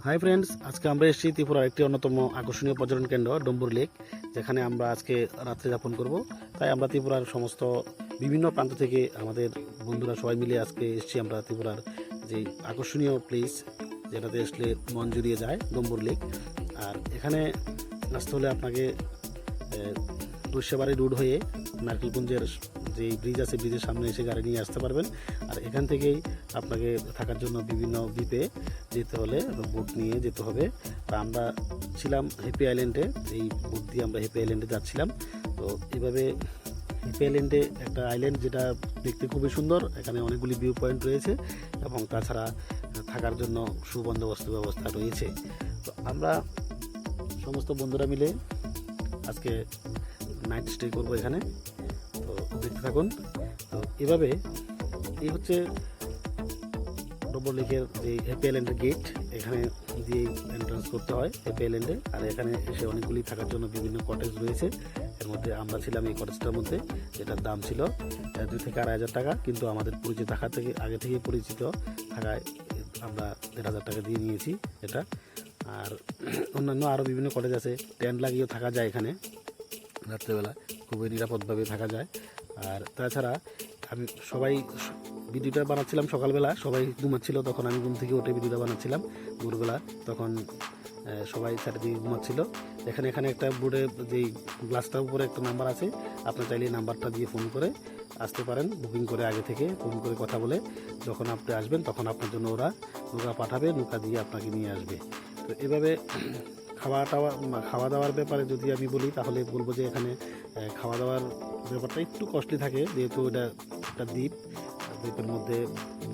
Hi friends, আজকে আমরা এসেছি ত্রিপুরার একটি অন্যতম আকর্ষণীয় পর্যটন কেন্দ্র ডম্বুর লেক, যেখানে আমরা আজকে রাত্রে যাপন করব। তাই আমরা ত্রিপুরার সমস্ত বিভিন্ন প্রান্ত থেকে আমাদের বন্ধুরা সবাই মিলে আজকে এসেছি আমরা ত্রিপুরার যে আকর্ষণীয় প্লেস, যেটাতে আসলে মন জুড়িয়ে যায়, ডম্বুর লেক। আর এখানে আসতে হলে আপনাকে রুশিয়াবাড়ি রোড হয়ে নারকেলকুঞ্জের যে ব্রিজ আছে, ব্রিজের সামনে এসে গাড়ি নিয়ে আসতে পারবেন। আর এখান থেকেই আপনাকে থাকার জন্য বিভিন্ন দ্বীপে যেতে হলে বোট নিয়ে যেতে হবে। তা আমরা ছিলাম হ্যাপি আইল্যান্ডে, এই বোট দিয়ে আমরা হ্যাপি আইল্যান্ডে যাচ্ছিলাম। তো এইভাবে হ্যাপি আইল্যান্ডে একটা আইল্যান্ড, যেটা দেখতে খুবই সুন্দর। এখানে অনেকগুলি ভিউ পয়েন্ট রয়েছে এবং তাছাড়া থাকার জন্য সুবন্দোবস্ত ব্যবস্থা রয়েছে। তো আমরা সমস্ত বন্ধুরা মিলে আজকে নাইট স্টে করবো এখানে। তো দেখতে থাকুন। তো এভাবে এই হচ্ছে ডম্বুর লেকের যে হ্যাপি আইল্যান্ডের গেট, এখানে দিয়ে এন্ট্রান্স করতে হয় হ্যাপি আইল্যান্ডে। আর এখানে এসে অনেকগুলি থাকার জন্য বিভিন্ন কটেজ রয়েছে। এর মধ্যে আমরা ছিলাম এই কটেজটার মধ্যে, যেটার দাম ছিল 2 থেকে 2,500 টাকা। কিন্তু আমাদের পরিচিত থাকা থেকে আগে থেকে পরিচিত থাকায় আমরা 1,500 টাকা দিয়ে নিয়েছি এটা। আর অন্যান্য আরও বিভিন্ন কটেজ আছে, টেন্ট লাগিয়েও থাকা যায় এখানে রাত্রেবেলা, খুবই নিরাপদভাবে থাকা যায়। আর তাছাড়া আমি ভিডিওটা বানাচ্ছিলাম সকালবেলা, সবাই ঘুমাচ্ছিল, তখন আমি ঘুম থেকে উঠে ভিডিওটা বানাচ্ছিলাম ভোরবেলা। তখন সবাই চারিদিকে ঘুমাচ্ছিল। এখানে একটা বোর্ডে যেই গ্লাসটার উপরে একটা নাম্বার আছে, আপনার চাইলে নাম্বারটা দিয়ে ফোন করে আসতে পারেন, বুকিং করে আগে থেকে ফোন করে কথা বলে। যখন আপনি আসবেন তখন আপনার জন্য ওরা নৌকা পাঠাবে, নৌকা দিয়ে আপনাকে নিয়ে আসবে। তো এভাবে খাওয়া দাওয়ার ব্যাপারে যদি আমি বলি, তাহলে বলবো যে এখানে খাওয়া দাওয়ার ব্যাপারটা একটু কস্টলি থাকে, যেহেতু এটা একটা দ্বীপের মধ্যে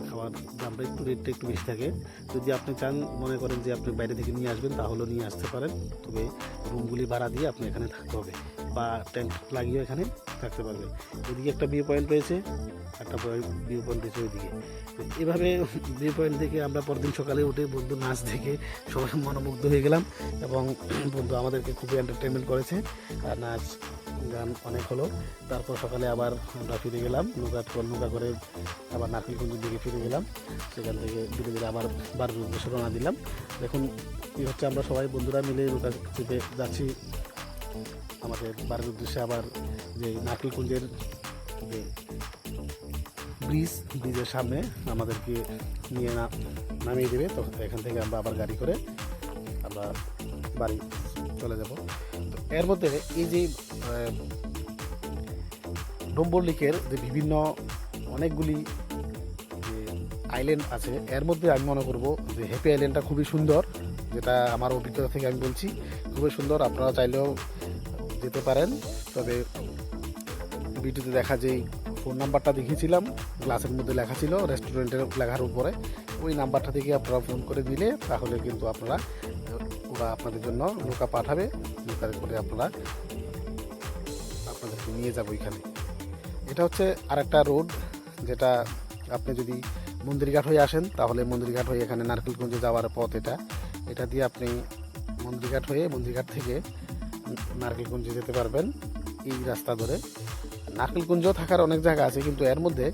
খাওয়ার দামটা রেটটা একটু বেশি থাকে। যদি আপনি চান, মনে করেন যে আপনি বাইরে থেকে নিয়ে আসবেন, তাহলেও নিয়ে আসতে পারেন। তবে রুমগুলি ভাড়া দিয়ে আপনি এখানে থাকতে হবে, বা টেন্ট লাগিয়ে এখানে থাকতে পারবে। ওইদিকে একটা ভিউ পয়েন্ট রয়েছে, একটা ভিউ পয়েন্ট রয়েছে ওইদিকে। তো এভাবে ভিউ পয়েন্ট থেকে আমরা পরদিন সকালে উঠে বন্ধু নাচ দেখে সবাই মনোমুগ্ধ হয়ে গেলাম, এবং বন্ধু আমাদেরকে খুবই এন্টারটেনমেন্ট করেছে। আর নাচ গান অনেক হলো। তারপর সকালে আবার আমরা ফিরে গেলাম নৌকা করে, আবার নারকেলকুঞ্জের দিকে ফিরে গেলাম। সেখান থেকে ধীরে ধীরে আবার বাড়ির উদ্দেশ্যে রওনা দিলাম। দেখুন কী হচ্ছে, আমরা সবাই বন্ধুরা মিলে নৌকা চেপে যাচ্ছি আমাদের বাড়ির উদ্দেশ্যে। আবার যে নারকেলকুঞ্জের যে ব্রিজের সামনে আমাদেরকে নিয়ে নামিয়ে দেবে। তো এখান থেকে আমরা আবার গাড়ি করে আমরা বাড়ি চলে যাব। তো এর মধ্যে এই যে ডম্বুর লেকের যে বিভিন্ন অনেকগুলি যে আইল্যান্ড আছে, এর মধ্যে আমি মনে করব যে হ্যাপি আইল্যান্ডটা খুবই সুন্দর, যেটা আমার অভিজ্ঞতা থেকে আমি বলছি, খুবই সুন্দর। আপনারা চাইলেও যেতে পারেন। তবে ভিডিওতে দেখা যেই ফোন নাম্বারটা দেখিয়েছিলাম, গ্লাসের মধ্যে লেখা ছিল রেস্টুরেন্টের লেখার উপরে, ওই নাম্বারটা থেকে আপনারা ফোন করে দিলে তাহলে কিন্তু ওরা আপনাদের জন্য নৌকা পাঠাবে। নৌকার করে আপনাদেরকে নিয়ে যাবো এখানে। এটা হচ্ছে আরেকটা রোড, যেটা আপনি যদি মন্দিরঘাট হয়ে আসেন, তাহলে মন্দিরঘাট হয়ে এখানে নারকেলকুঞ্জে যাওয়ার পথ এটা দিয়ে আপনি মন্দিরঘাট থেকে নারকেলকুঞ্জে যেতে পারবেন এই রাস্তা ধরে। নারকেলকুঞ্জ থাকার অনেক জায়গা আছে, কিন্তু এর মধ্যে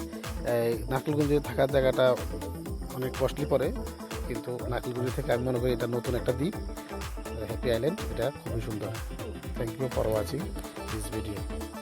নারকেলকুঞ্জে থাকার জায়গাটা অনেক কস্টলি পড়ে। কিন্তু নারকেলকুঞ্জ থেকে আমি মনে করি এটা নতুন একটা দ্বীপ, হ্যাপি আইল্যান্ড, এটা খুবই সুন্দর। Thank you for watching this video.